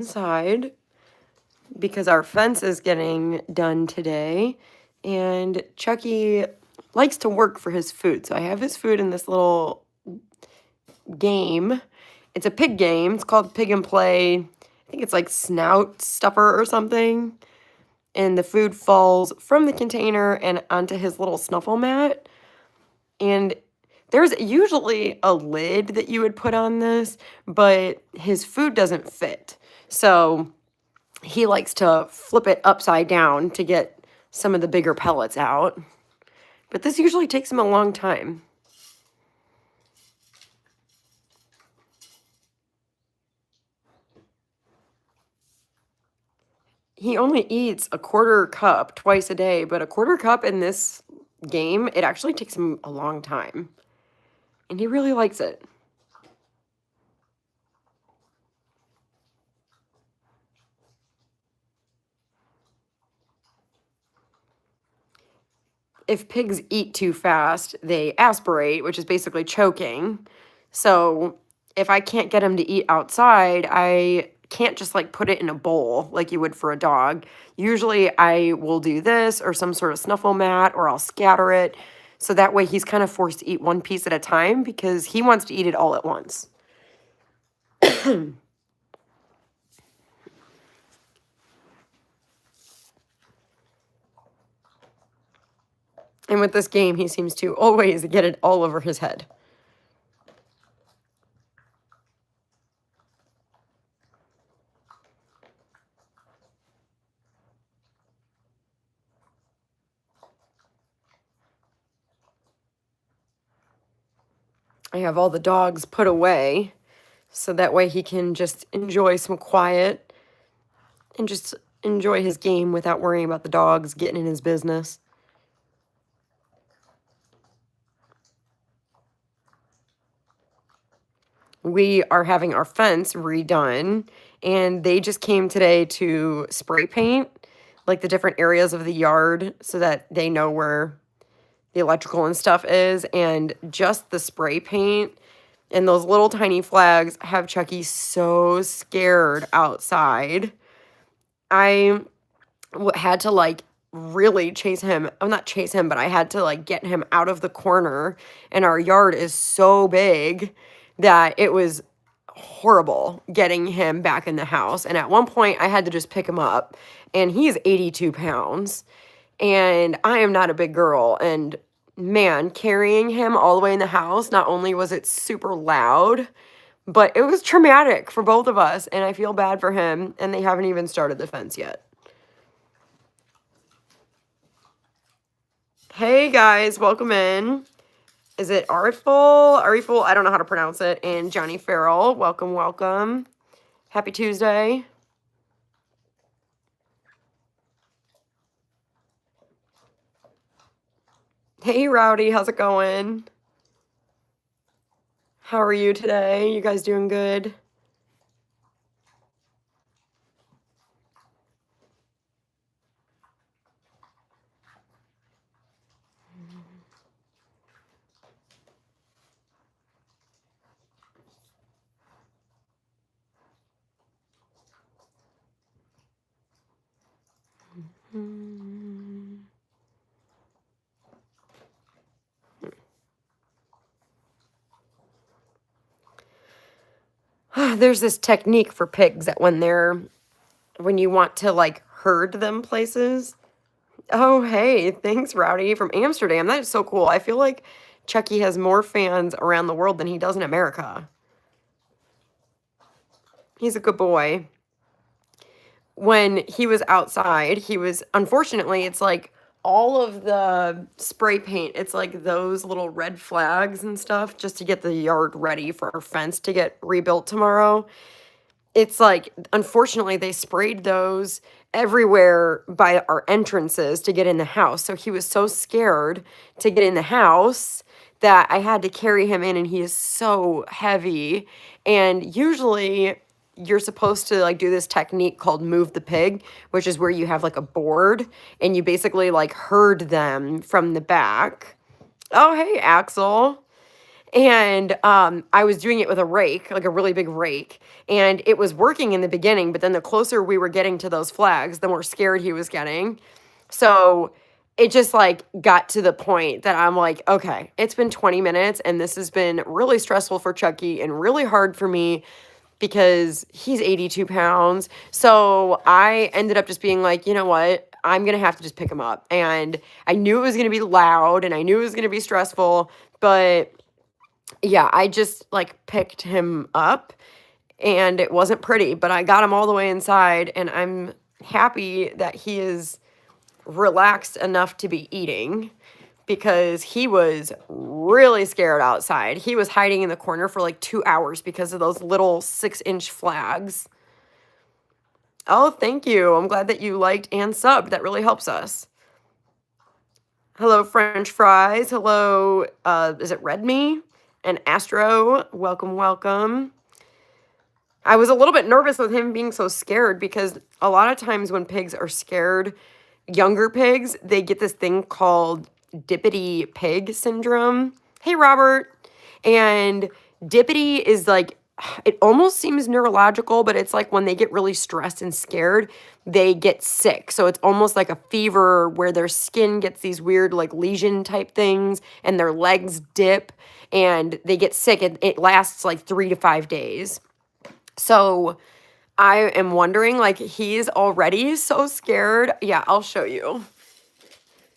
inside because our fence is getting done today, and Chucky likes to work for his food. So I have his food in this little game. It's a pig game. It's called Pig and Play. I think it's like Snout Stuffer or something. And the food falls from the container and onto his little snuffle mat. And there's usually a lid that you would put on this, but his food doesn't fit. So he likes to flip it upside down to get some of the bigger pellets out. But this usually takes him a long time. He only eats a quarter cup twice a day, but a quarter cup in this game, it actually takes him a long time. And he really likes it. If pigs eat too fast, they aspirate, which is basically choking. So if I can't get him to eat outside, I can't just like put it in a bowl like you would for a dog. Usually I will do this or some sort of snuffle mat, or I'll scatter it. So that way he's kind of forced to eat one piece at a time because he wants to eat it all at once. And with this game, he seems to always get it all over his head. I have all the dogs put away so that way he can just enjoy some quiet and just enjoy his game without worrying about the dogs getting in his business. We are having our fence redone, and they just came today to spray paint like the different areas of the yard so that they know where the electrical and stuff is. And just the spray paint and those little tiny flags have Chucky so scared outside. I had to like really chase him. I'm not chase him, but I had to like get him out of the corner. And our yard is so big that it was horrible getting him back in the house. And at one point, I had to just pick him up. And he's 82 pounds. And I am not a big girl. And man, carrying him all the way in the house, not only was it super loud, but it was traumatic for both of us. And I feel bad for him. And they haven't even started the fence yet. Hey guys, welcome in. Is it Ariful? Ariful, I don't know how to pronounce it. And Johnny Farrell, welcome, welcome. Happy Tuesday. Hey Rowdy, how's it going? How are you today? You guys doing good? There's this technique for pigs that when you want to like herd them places. Oh, hey, thanks, Rowdy from Amsterdam. That is so cool. I feel like Chucky has more fans around the world than he does in America. He's a good boy. When he was outside, unfortunately, it's like all of the spray paint, it's like those little red flags and stuff just to get the yard ready for our fence to get rebuilt tomorrow. It's like, unfortunately, they sprayed those everywhere by our entrances to get in the house. So he was so scared to get in the house that I had to carry him in, and he is so heavy. And usually you're supposed to like do this technique called move the pig, which is where you have like a board and you basically like herd them from the back. Oh, hey, Axel. And I was doing it with a rake, like a really big rake, and it was working in the beginning, but then the closer we were getting to those flags, the more scared he was getting. So it just like got to the point that I'm like, okay, it's been 20 minutes and this has been really stressful for Chucky and really hard for me because he's 82 pounds. So I ended up just being like, you know what? I'm going to have to just pick him up. And I knew it was going to be loud and I knew it was going to be stressful, but yeah, I just like picked him up and it wasn't pretty, but I got him all the way inside and I'm happy that he is relaxed enough to be eating because he was really scared outside. He was hiding in the corner for like 2 hours because of those little 6-inch flags. Oh, thank you. I'm glad that you liked and subbed. That really helps us. Hello, French fries. Hello, is it Red Me? And Astro, welcome, welcome. I was a little bit nervous with him being so scared because a lot of times when pigs are scared, younger pigs, they get this thing called dippity pig syndrome. Hey, Robert. And dippity is like, it almost seems neurological, but it's like when they get really stressed and scared, they get sick. So it's almost like a fever where their skin gets these weird like lesion type things and their legs dip and they get sick. It lasts like 3 to 5 days. So I am wondering, like, he's already so scared. Yeah, I'll show you.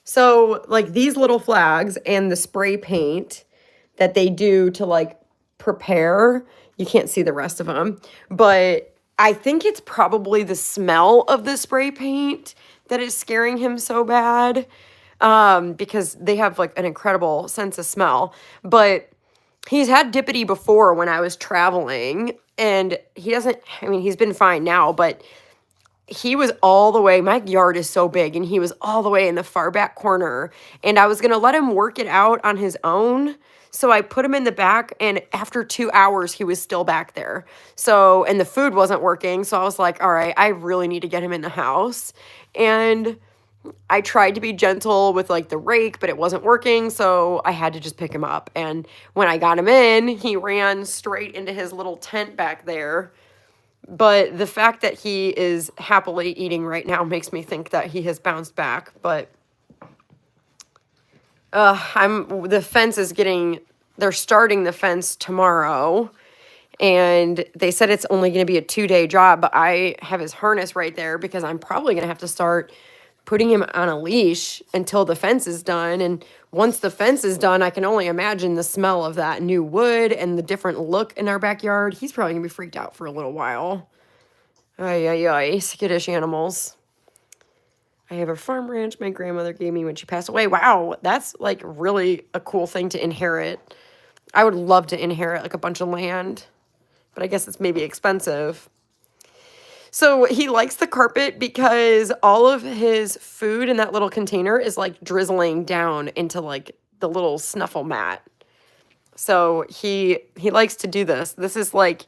So, like, these little flags and the spray paint that they do to, like, prepare, you can't see the rest of them, but I think it's probably the smell of the spray paint that is scaring him so bad, because they have, like, an incredible sense of smell. But he's had dippity before when I was traveling, and he doesn't, I mean, he's been fine now, but he was all the way, my yard is so big, and he was all the way in the far back corner, and I was going to let him work it out on his own. So I put him in the back, and after 2 hours, he was still back there. So, and the food wasn't working. So I was like, all right, I really need to get him in the house. And I tried to be gentle with like the rake, but it wasn't working. So I had to just pick him up. And when I got him in, he ran straight into his little tent back there. But the fact that he is happily eating right now makes me think that he has bounced back. But the fence is they're starting the fence tomorrow. And they said it's only going to be a 2-day job, but I have his harness right there because I'm probably going to have to start putting him on a leash until the fence is done. And once the fence is done, I can only imagine the smell of that new wood and the different look in our backyard. He's probably gonna be freaked out for a little while. Ay, ay, ay, skittish animals. I have a farm ranch my grandmother gave me when she passed away. Wow, that's like really a cool thing to inherit. I would love to inherit like a bunch of land, but I guess it's maybe expensive. So he likes the carpet because all of his food in that little container is like drizzling down into like the little snuffle mat. So he likes to do this. This is like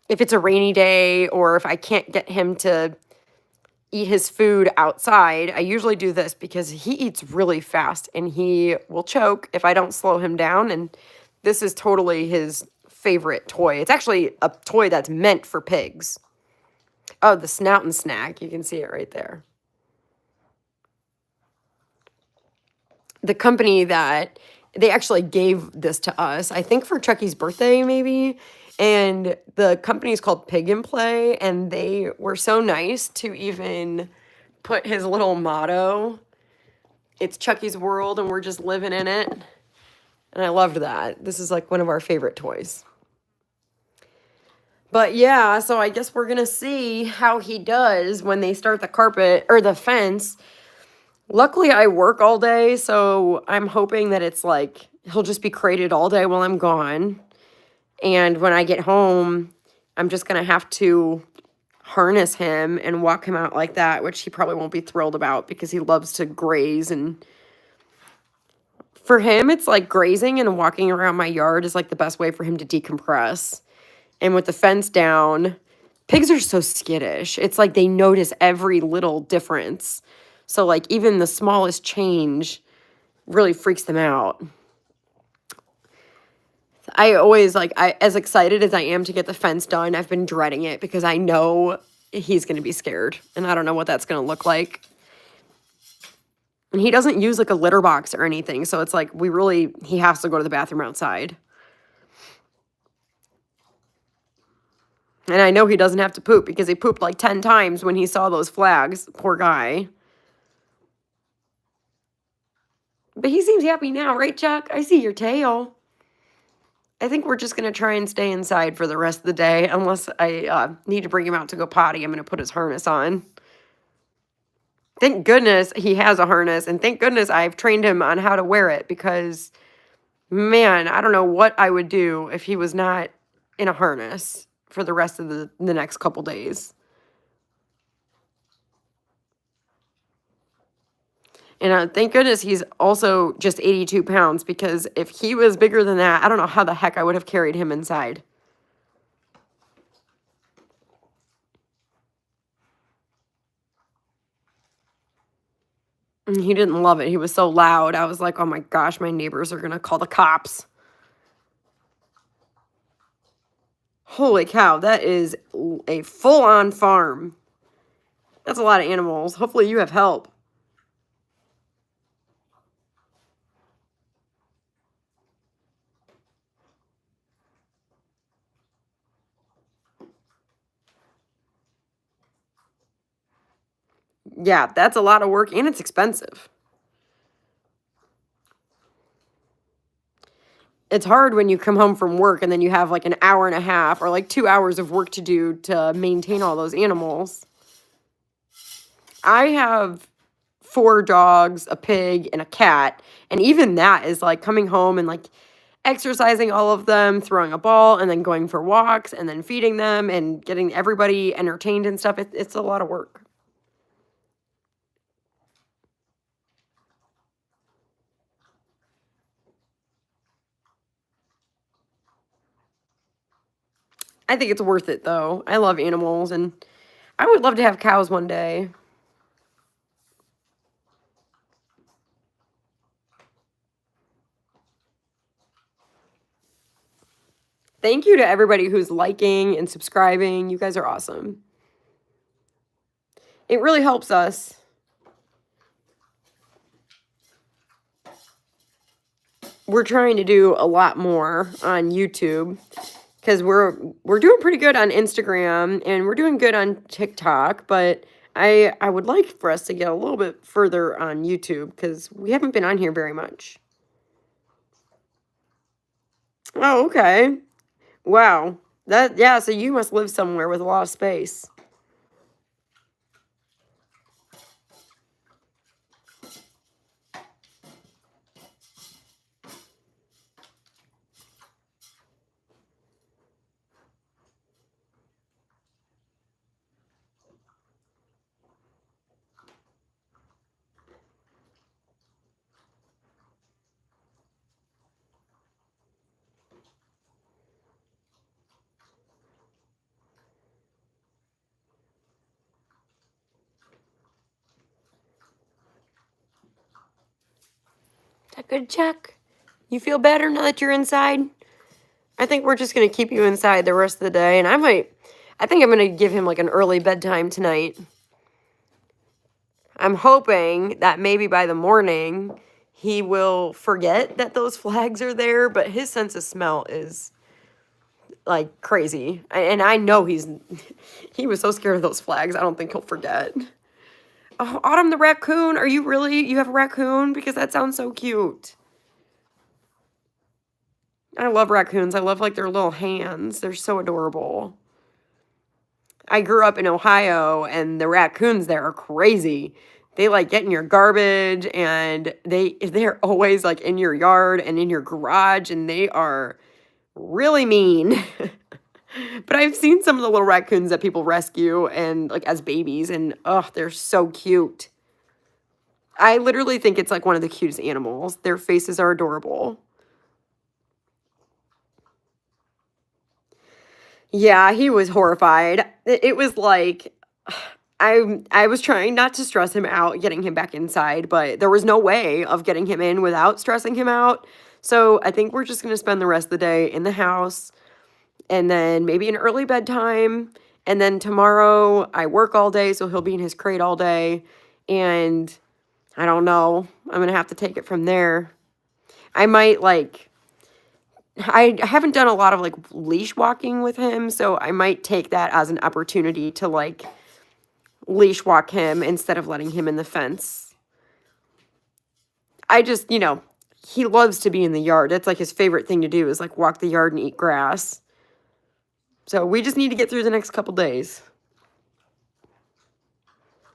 if it's a rainy day or if I can't get him to eat his food outside, I usually do this because he eats really fast and he will choke if I don't slow him down. And this is totally his favorite toy. It's actually a toy that's meant for pigs. Oh, the snout and snack. You can see it right there. The company that they actually gave this to us, I think for Chucky's birthday maybe, and the company is called Pig and Play, and they were so nice to even put his little motto, "It's Chucky's world and we're just living in it." And I loved that. This is like one of our favorite toys. But yeah, so I guess we're going to see how he does when they start the carpet or the fence. Luckily, I work all day, so I'm hoping that it's like he'll just be crated all day while I'm gone. And when I get home, I'm just going to have to harness him and walk him out like that, which he probably won't be thrilled about because he loves to graze. And for him, it's like grazing and walking around my yard is like the best way for him to decompress. And with the fence down, pigs are so skittish. It's like they notice every little difference. So like even the smallest change really freaks them out. I always like I as excited as I am to get the fence done, I've been dreading it because I know he's gonna be scared, and I don't know what that's gonna look like. And he doesn't use like a litter box or anything, so it's like he has to go to the bathroom outside. And I know he doesn't have to poop because he pooped like 10 times when he saw those flags. Poor guy. But he seems happy now, right, Chuck? I see your tail. I think we're just going to try and stay inside for the rest of the day unless I need to bring him out to go potty. I'm going to put his harness on. Thank goodness he has a harness, and thank goodness I've trained him on how to wear it because, man, I don't know what I would do if he was not in a harness for the rest of the next couple days. And thank goodness he's also just 82 pounds because if he was bigger than that, I don't know how the heck I would have carried him inside. And he didn't love it. He was so loud. I was like, oh my gosh, my neighbors are going to call the cops. Holy cow, that is a full-on farm. That's a lot of animals. Hopefully you have help. Yeah, that's a lot of work, and it's expensive. It's hard when you come home from work and then you have like an hour and a half or like 2 hours of work to do to maintain all those animals. I have 4 dogs, a pig, and a cat, and even that is like coming home and like exercising all of them, throwing a ball, and then going for walks, and then feeding them, and getting everybody entertained and stuff. It's a lot of work. I think it's worth it, though. I love animals, and I would love to have cows one day. Thank you to everybody who's liking and subscribing. You guys are awesome. It really helps us. We're trying to do a lot more on YouTube because we're doing pretty good on Instagram and we're doing good on TikTok, but I would like for us to get a little bit further on YouTube because we haven't been on here very much. Oh, okay. Wow. Yeah, so you must live somewhere with a lot of space. Is that good, Chuck? You feel better now that you're inside? I think we're just going to keep you inside the rest of the day, and I think I'm going to give him like an early bedtime tonight. I'm hoping that maybe by the morning he will forget that those flags are there, but his sense of smell is like crazy. And I know he was so scared of those flags. I don't think he'll forget. Oh, Autumn the raccoon. You have a raccoon? Because that sounds so cute. I love raccoons. I love like their little hands. They're so adorable. I grew up in Ohio and the raccoons there are crazy. They like get in your garbage and they're always like in your yard and in your garage and they are really mean. But I've seen some of the little raccoons that people rescue and like as babies and oh, they're so cute. I literally think it's like one of the cutest animals. Their faces are adorable. Yeah, he was horrified. It was like I was trying not to stress him out getting him back inside, but there was no way of getting him in without stressing him out. So I think we're just going to spend the rest of the day in the house and then maybe an early bedtime. And then tomorrow I work all day, so he'll be in his crate all day. And I don't know. I'm going to have to take it from there. I might I haven't done a lot of like leash walking with him, so I might take that as an opportunity to like leash walk him instead of letting him in the fence. I just, he loves to be in the yard. That's like his favorite thing to do is like walk the yard and eat grass. So we just need to get through the next couple days.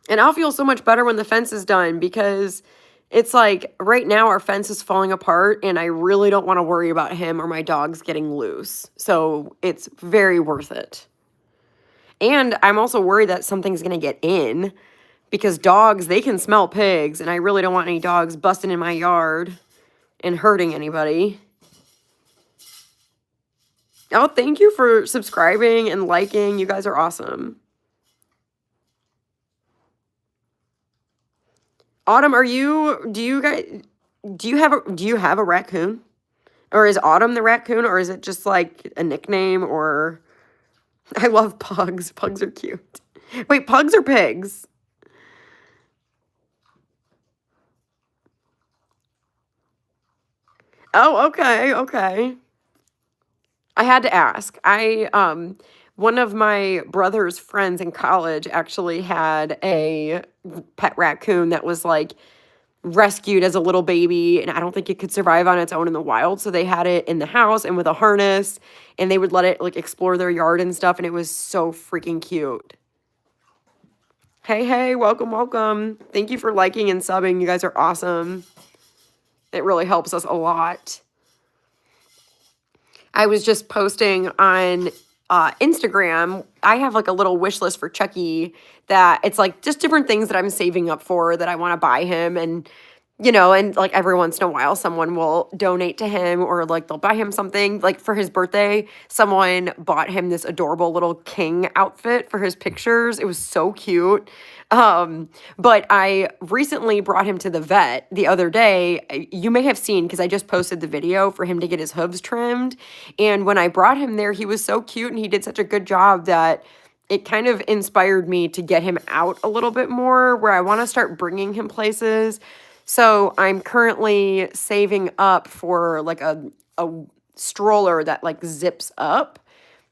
And I'll feel so much better when the fence is done because it's like right now our fence is falling apart and I really don't want to worry about him or my dogs getting loose. So it's very worth it. And I'm also worried that something's going to get in because dogs, they can smell pigs and I really don't want any dogs busting in my yard and hurting anybody. Oh, thank you for subscribing and liking. You guys are awesome. Autumn, do you have a raccoon? Or is Autumn the raccoon, or is it just like a nickname? Or I love pugs. Pugs are cute. Wait, pugs or pigs? Oh, okay, okay. I had to ask. One of my brother's friends in college actually had a pet raccoon that was like rescued as a little baby, and I don't think it could survive on its own in the wild, so they had it in the house and with a harness, and they would let it like explore their yard and stuff, and it was so freaking cute. Hey, hey, welcome, welcome. Thank you for liking and subbing. You guys are awesome. It really helps us a lot. I was just posting on Instagram. I have like a little wish list for Chucky that it's like just different things that I'm saving up for that I want to buy him. And, and like every once in a while, someone will donate to him or like they'll buy him something. Like for his birthday, someone bought him this adorable little king outfit for his pictures. It was so cute. But I recently brought him to the vet the other day. You may have seen because I just posted the video for him to get his hooves trimmed. And when I brought him there, he was so cute and he did such a good job that it kind of inspired me to get him out a little bit more where I want to start bringing him places. So I'm currently saving up for like a stroller that like zips up.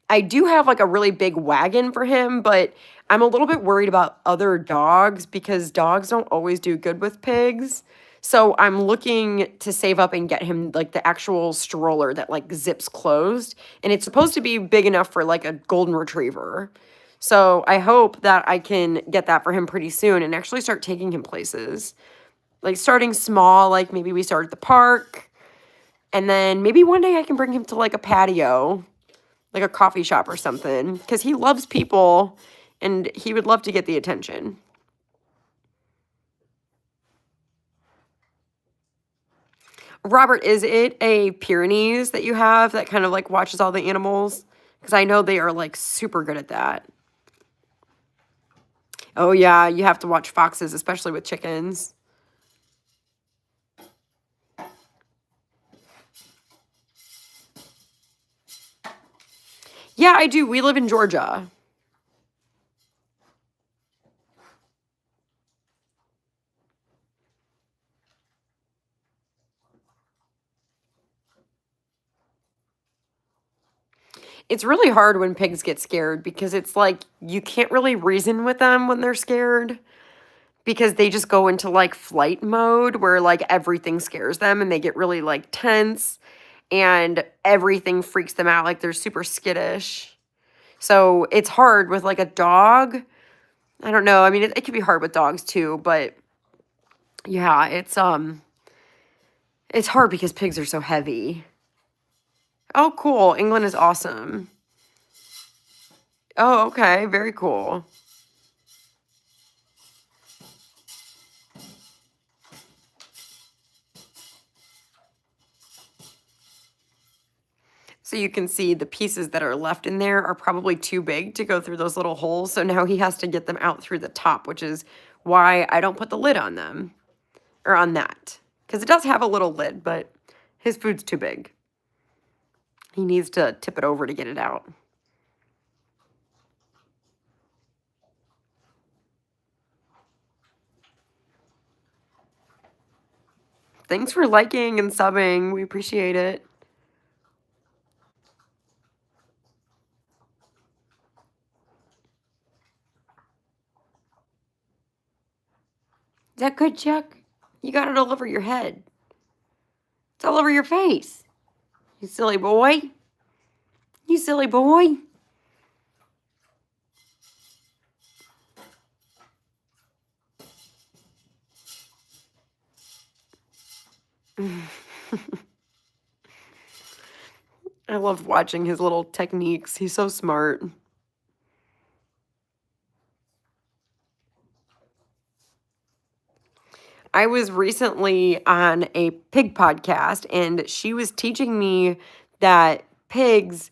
I do have like a really big wagon for him, but I'm a little bit worried about other dogs because dogs don't always do good with pigs. So I'm looking to save up and get him like the actual stroller that like zips closed. And it's supposed to be big enough for like a golden retriever. So I hope that I can get that for him pretty soon and actually start taking him places. Like starting small, like maybe we start at the park. And then maybe one day I can bring him to like a patio, like a coffee shop or something. Because he loves people and he would love to get the attention. Robert, is it a Pyrenees that you have that kind of like watches all the animals? Because I know they are like super good at that. Oh yeah, you have to watch foxes, especially with chickens. Yeah, I do. We live in Georgia. It's really hard when pigs get scared because it's like you can't really reason with them when they're scared because they just go into like flight mode where like everything scares them and they get really like tense and everything freaks them out. Like they're super skittish. So it's hard with like a dog. I don't know. I mean, it can be hard with dogs too, but yeah, it's hard because pigs are so heavy. Oh, cool. England is awesome. Oh, okay. Very cool. So you can see the pieces that are left in there are probably too big to go through those little holes. So now he has to get them out through the top, which is why I don't put the lid on them or on that. Because it does have a little lid, but His food's too big. He needs to tip it over to get it out. Thanks for liking and subbing. We appreciate it. Is that good, Chuck? You got it all over your head. It's all over your face. You silly boy. You silly boy. I love watching his little techniques. He's so smart. I was recently on a pig podcast, and she was teaching me that pigs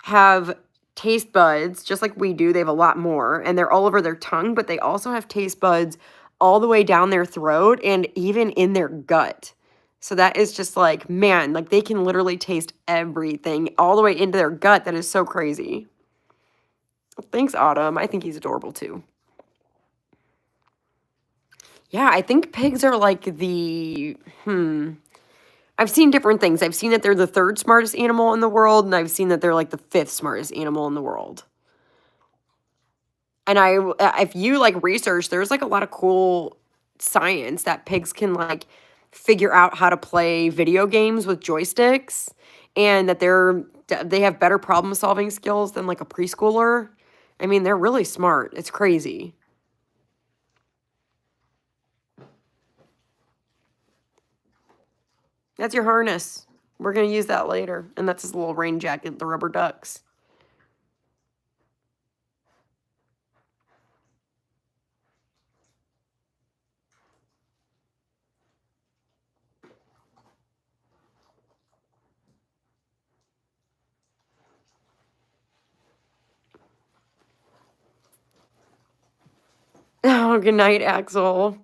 have taste buds just like we do. They have a lot more, and they're all over their tongue, but they also have taste buds all the way down their throat and even in their gut. So that is just like, man, like they can literally taste everything all the way into their gut. That is so crazy. Thanks, Autumn. I think he's adorable too. Yeah, I think pigs are like I've seen different things. I've seen that they're the third smartest animal in the world, and I've seen that they're like the fifth smartest animal in the world. And if you like research, there's like a lot of cool science that pigs can like figure out how to play video games with joysticks, and that they have better problem solving skills than like a preschooler. I mean, they're really smart. It's crazy. That's your harness. We're going to use that later. And that's his little rain jacket, the rubber ducks. Oh, good night, Axel.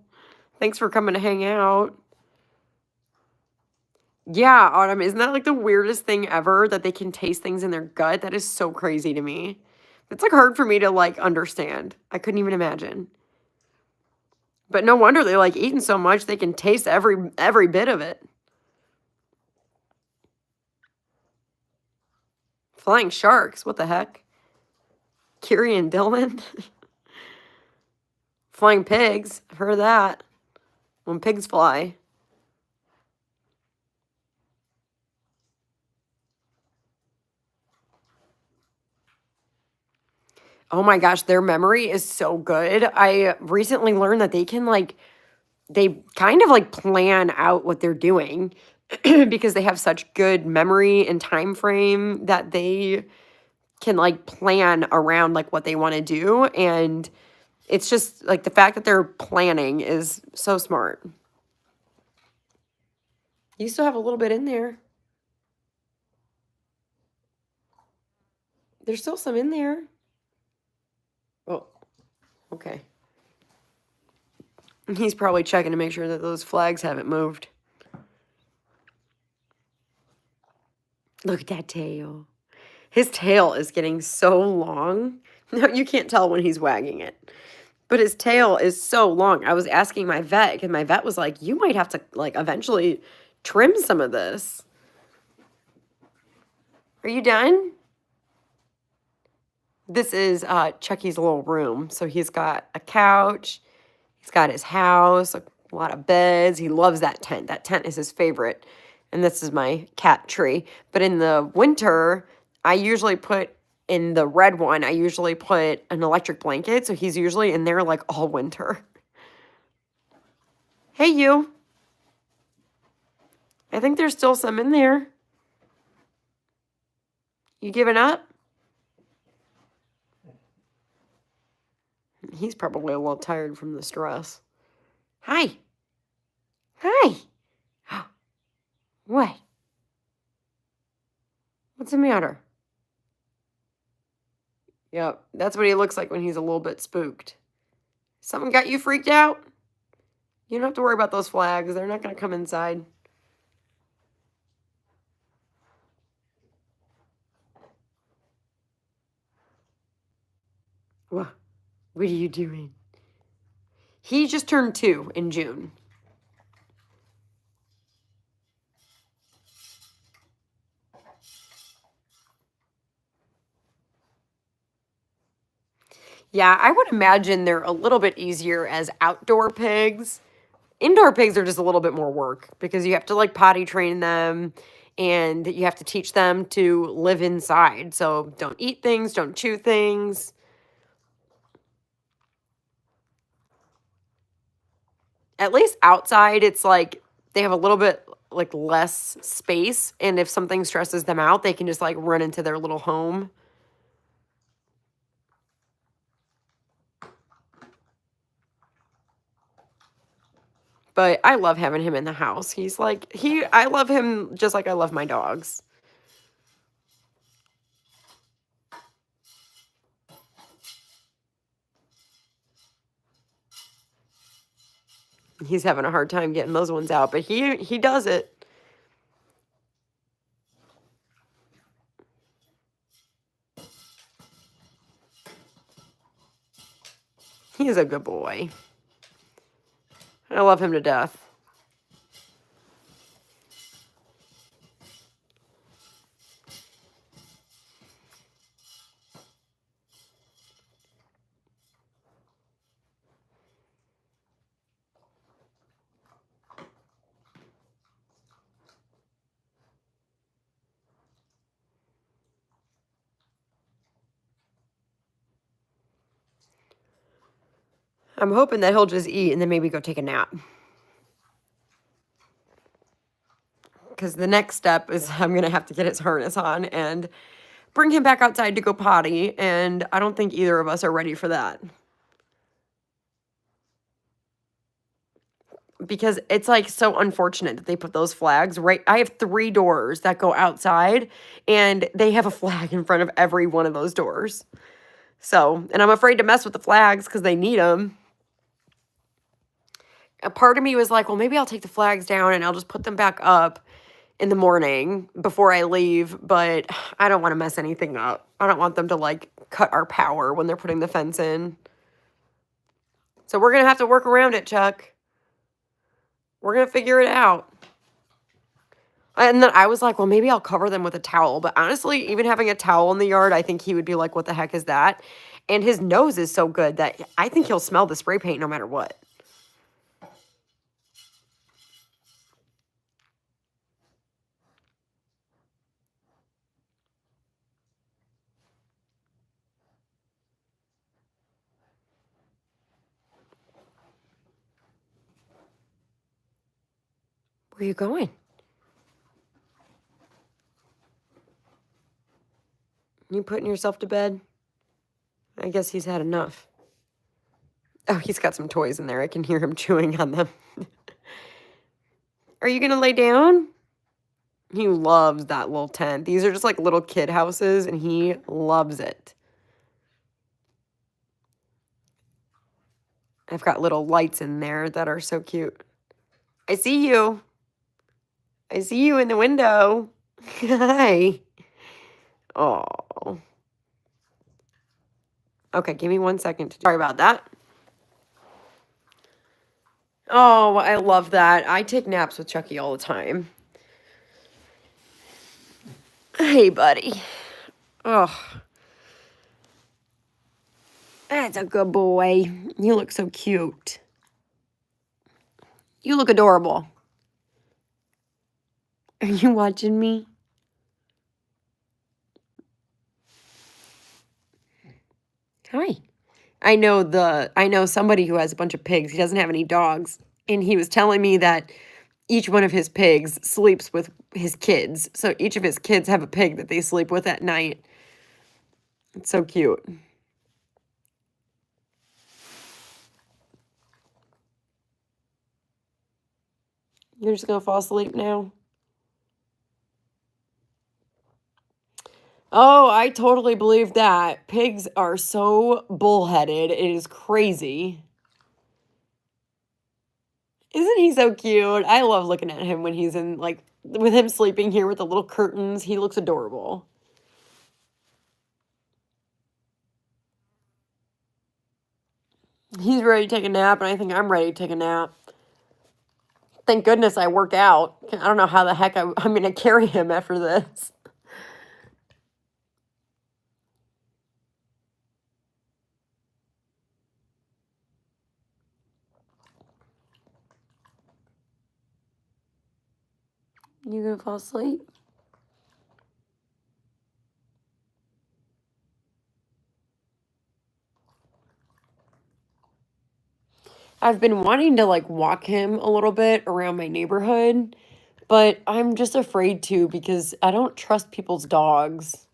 Thanks for coming to hang out. Yeah, Autumn, isn't that like the weirdest thing ever that they can taste things in their gut? That is so crazy to me. It's like hard for me to like understand. I couldn't even imagine. But no wonder they like eating so much they can taste every bit of it. Flying sharks, what the heck? Kiri and Dylan? Flying pigs, I've heard of that. When pigs fly. Oh my gosh, their memory is so good. I recently learned that they kind of like plan out what they're doing because they have such good memory and time frame that they can like plan around like what they want to do, and it's just like the fact that they're planning is so smart. You still have a little bit in there. There's still some in there. Oh, okay. He's probably checking to make sure that those flags haven't moved. Look at that tail. His tail is getting so long. No, you can't tell when he's wagging it. But his tail is so long. I was asking my vet, and my vet was like, you might have to like eventually trim some of this. Are you done? This is Chucky's little room. So he's got a couch. He's got his house, a lot of beds. He loves that tent. That tent is his favorite. And this is my cat tree. But in the winter, I usually put in the red one, I usually put an electric blanket. So he's usually in there like all winter. Hey, you. I think there's still some in there. You giving up? He's probably a little tired from the stress. Hi. Hi. What? What's the matter? Yep, that's what he looks like when he's a little bit spooked. Something got you freaked out? You don't have to worry about those flags. They're not going to come inside. What are you doing? He just turned 2 in June. Yeah, I would imagine they're a little bit easier as outdoor pigs. Indoor pigs are just a little bit more work because you have to like potty train them and you have to teach them to live inside. So don't eat things, don't chew things. At least outside, it's like they have a little bit like less space. And if something stresses them out, they can just like run into their little home. But I love having him in the house. He's like, I love him just like I love my dogs. He's having a hard time getting those ones out, but he does it. He's a good boy. I love him to death. I'm hoping that he'll just eat and then maybe go take a nap. Because the next step is I'm going to have to get his harness on and bring him back outside to go potty. And I don't think either of us are ready for that. Because it's like so unfortunate that they put those flags right. I have 3 doors that go outside and they have a flag in front of every one of those doors. So, and I'm afraid to mess with the flags because they need them. A part of me was like, well, maybe I'll take the flags down and I'll just put them back up in the morning before I leave, but I don't want to mess anything up. I don't want them to like cut our power when they're putting the fence in. So we're going to have to work around it, Chuck. We're going to figure it out. And then I was like, well, maybe I'll cover them with a towel. But honestly, even having a towel in the yard, I think he would be like, what the heck is that? And his nose is so good that I think he'll smell the spray paint no matter what. Where are you going? You putting yourself to bed? I guess he's had enough. Oh, he's got some toys in there. I can hear him chewing on them. Are you going to lay down? He loves that little tent. These are just like little kid houses, and he loves it. I've got little lights in there that are so cute. I see you. I see you in the window. Hi. Oh. Okay, give me 1 second. Sorry about that. Oh, I love that. I take naps with Chucky all the time. Hey, buddy. Oh. That's a good boy. You look so cute. You look adorable. Are you watching me? Hi. I know somebody who has a bunch of pigs. He doesn't have any dogs. And he was telling me that each one of his pigs sleeps with his kids. So each of his kids have a pig that they sleep with at night. It's so cute. You're just going to fall asleep now? Oh, I totally believe that. Pigs are so bullheaded. It is crazy. Isn't he so cute? I love looking at him when he's in, like, with him sleeping here with the little curtains. He looks adorable. He's ready to take a nap, and I think I'm ready to take a nap. Thank goodness I work out. I don't know how the heck I'm going to carry him after this. You gonna fall asleep? I've been wanting to like walk him a little bit around my neighborhood, but I'm just afraid to because I don't trust people's dogs.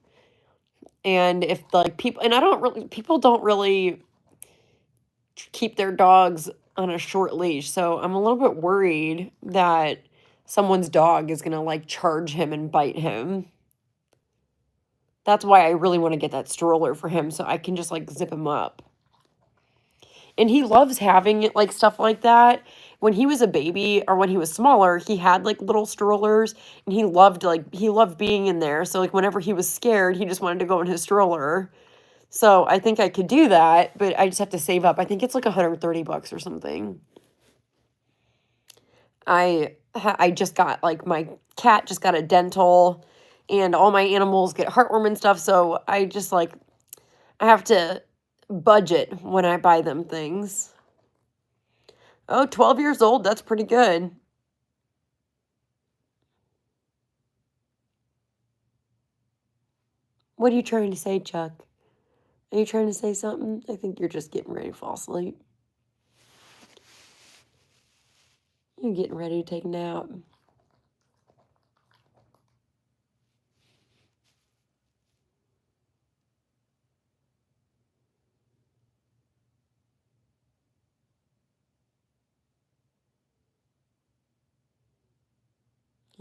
And if like people, and I don't really, people don't really keep their dogs on a short leash. So I'm a little bit worried that someone's dog is going to like charge him and bite him. That's why I really want to get that stroller for him so I can just like zip him up. And he loves having it like stuff like that. When he was a baby or when he was smaller, he had like little strollers and he loved being in there. So like whenever he was scared, he just wanted to go in his stroller. So I think I could do that, but I just have to save up. I think it's like $130 or something. I just got like my cat just got a dental and all my animals get heartworm and stuff, so I just like I have to budget when I buy them things. Oh, 12 years old, that's pretty good. What are you trying to say, Chuck? Are you trying to say something? I think you're just getting ready to fall asleep. You're getting ready to take a nap.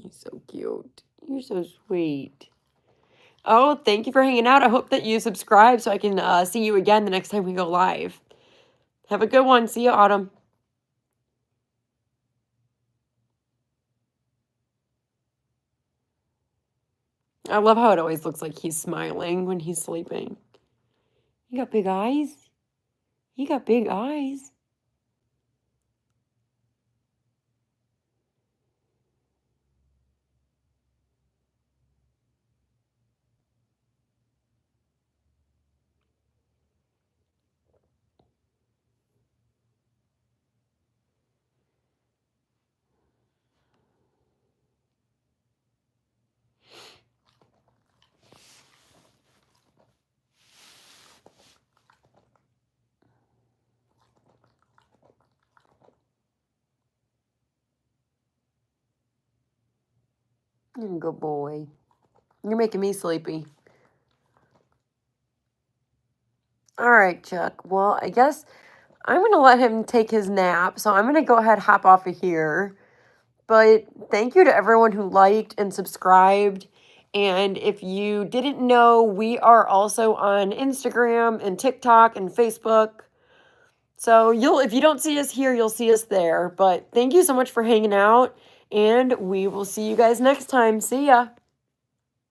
You're so cute. You're so sweet. Oh, thank you for hanging out. I hope that you subscribe so I can see you again the next time we go live. Have a good one. See you, Autumn. I love how it always looks like he's smiling when he's sleeping. You got big eyes? You got big eyes. You're a good boy. You're making me sleepy. All right, Chuck. Well, I guess I'm going to let him take his nap. So I'm going to go ahead and hop off of here. But thank you to everyone who liked and subscribed. And if you didn't know, we are also on Instagram and TikTok and Facebook. So if you don't see us here, you'll see us there. But thank you so much for hanging out. And we will see you guys next time. See ya.